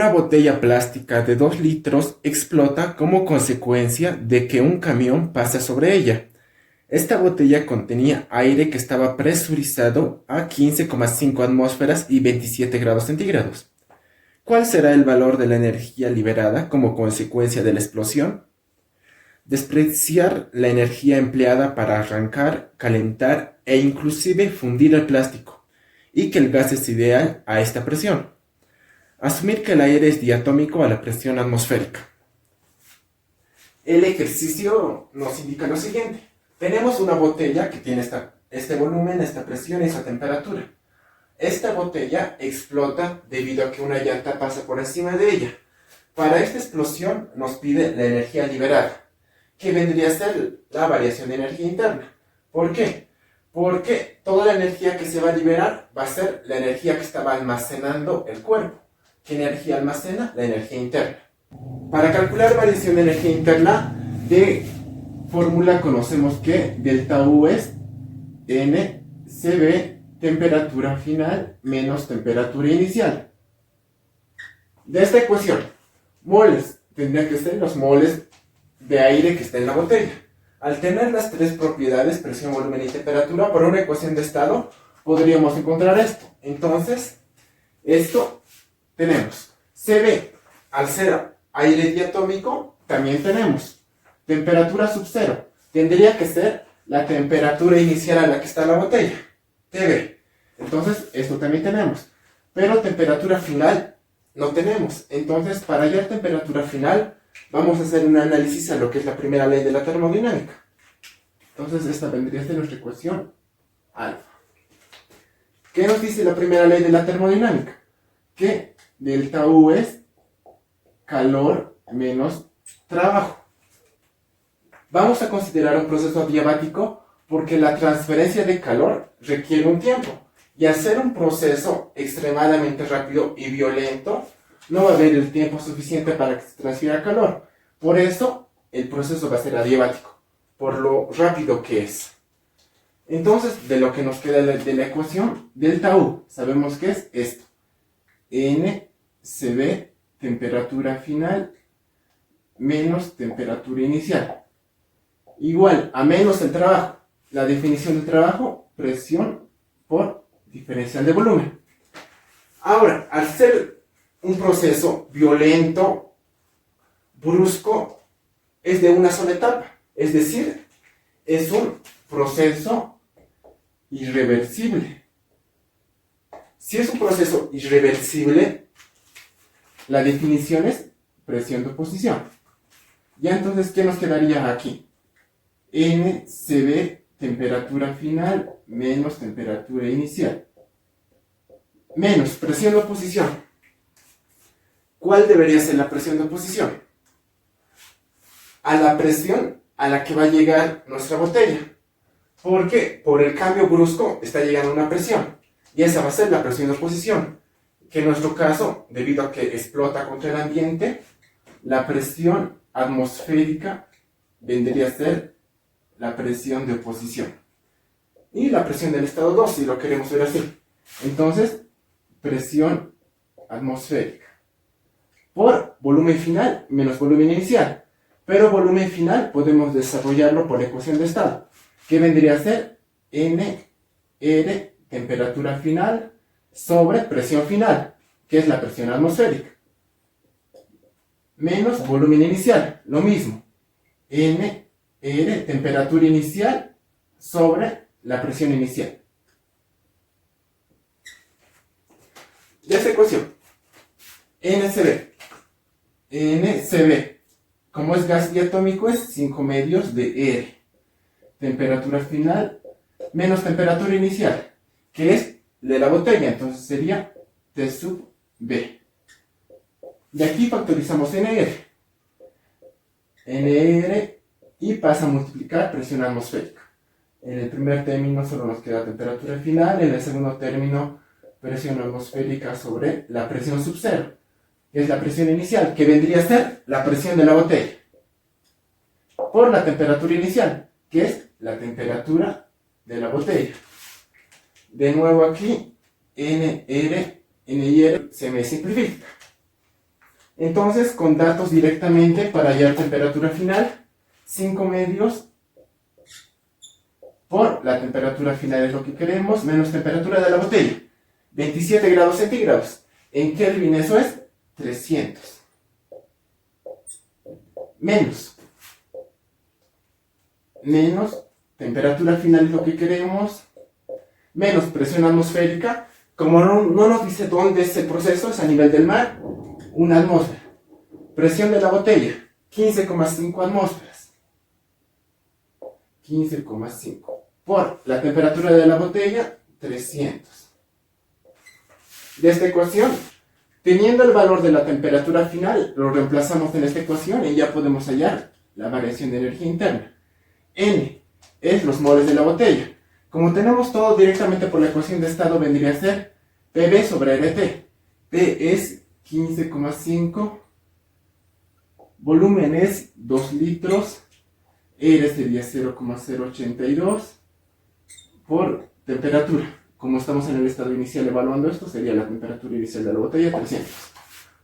Una botella plástica de 2 litros explota como consecuencia de que un camión pasa sobre ella. Esta botella contenía aire que estaba presurizado a 15,5 atmósferas y 27 grados centígrados. ¿Cuál será el valor de la energía liberada como consecuencia de la explosión? Despreciar la energía empleada para arrancar, calentar e inclusive fundir el plástico, y que el gas es ideal a esta presión. Asumir que el aire es diatómico a la presión atmosférica. El ejercicio nos indica lo siguiente. Tenemos una botella que tiene este volumen, esta presión y esta temperatura. Esta botella explota debido a que una llanta pasa por encima de ella. Para esta explosión nos pide la energía liberada, que vendría a ser la variación de energía interna. ¿Por qué? Porque toda la energía que se va a liberar va a ser la energía que estaba almacenando el cuerpo. ¿Qué energía almacena? La energía interna. Para calcular variación de energía interna, de fórmula conocemos que delta U es NCB, temperatura final menos temperatura inicial. De esta ecuación, moles tendrían que ser los moles de aire que está en la botella. Al tener las tres propiedades, presión, volumen y temperatura, por una ecuación de estado, podríamos encontrar esto. Entonces, esto tenemos CB, al ser aire diatómico, también tenemos temperatura sub cero. Tendría que ser la temperatura inicial a la que está la botella, TB. Entonces, esto también tenemos. Pero temperatura final no tenemos. Entonces, para hallar temperatura final, vamos a hacer un análisis a lo que es la primera ley de la termodinámica. Entonces, esta vendría a ser nuestra ecuación alfa. ¿Qué nos dice la primera ley de la termodinámica? Que delta U es calor menos trabajo. Vamos a considerar un proceso adiabático porque la transferencia de calor requiere un tiempo. Y al ser un proceso extremadamente rápido y violento, no va a haber el tiempo suficiente para que se transfiera calor. Por eso, el proceso va a ser adiabático, por lo rápido que es. Entonces, de lo que nos queda de la ecuación, delta U, sabemos que es esto. NCB, temperatura final, menos temperatura inicial. Igual a menos el trabajo. La definición del trabajo, presión por diferencial de volumen. Ahora, al ser un proceso violento, brusco, es de una sola etapa. Es decir, es un proceso irreversible. Si es un proceso irreversible, la definición es presión de oposición. Ya entonces, ¿qué nos quedaría aquí? NCB, temperatura final, menos temperatura inicial. Menos presión de oposición. ¿Cuál debería ser la presión de oposición? A la presión a la que va a llegar nuestra botella. Porque por el cambio brusco está llegando una presión. Y esa va a ser la presión de oposición. Que en nuestro caso, debido a que explota contra el ambiente, la presión atmosférica vendría a ser la presión de oposición. Y la presión del estado 2, si lo queremos ver así. Entonces, presión atmosférica. Por volumen final menos volumen inicial. Pero volumen final podemos desarrollarlo por la ecuación de estado. Que vendría a ser NR, temperatura final, sobre presión final, que es la presión atmosférica. Menos volumen inicial, lo mismo. NR, temperatura inicial, sobre la presión inicial. De esta ecuación, NCB, como es gas diatómico, es 5 medios de R. Temperatura final menos temperatura inicial, que es de la botella, entonces sería T sub B. De aquí factorizamos NR y pasa a multiplicar presión atmosférica. En el primer término solo nos queda temperatura final, en el segundo término presión atmosférica sobre la presión sub cero, que es la presión inicial, que vendría a ser la presión de la botella, por la temperatura inicial, que es la temperatura de la botella. De nuevo aquí, NR y R se me simplifica. Entonces, con datos directamente para hallar temperatura final, 5 medios por la temperatura final es lo que queremos, menos temperatura de la botella, 27 grados centígrados. En Kelvin eso es 300. Menos temperatura final es lo que queremos, menos presión atmosférica. Como no nos dice dónde es el proceso, es a nivel del mar, una atmósfera. Presión de la botella, 15,5 atmósferas. 15,5 por la temperatura de la botella, 300. De esta ecuación, teniendo el valor de la temperatura final, lo reemplazamos en esta ecuación y ya podemos hallar la variación de energía interna. N es los moles de la botella. Como tenemos todo directamente por la ecuación de estado, vendría a ser PV sobre RT. P es 15,5, volumen es 2 litros, R sería 0,082 por temperatura. Como estamos en el estado inicial evaluando esto, sería la temperatura inicial de la botella, 300.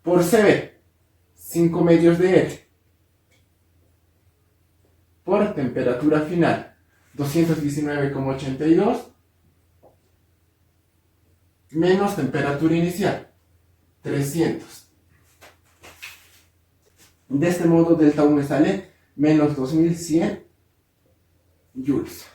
Por CB, 5 medios de R. Por temperatura final, 219,82 menos temperatura inicial, 300. De este modo, delta 1 me sale menos 2100 joules.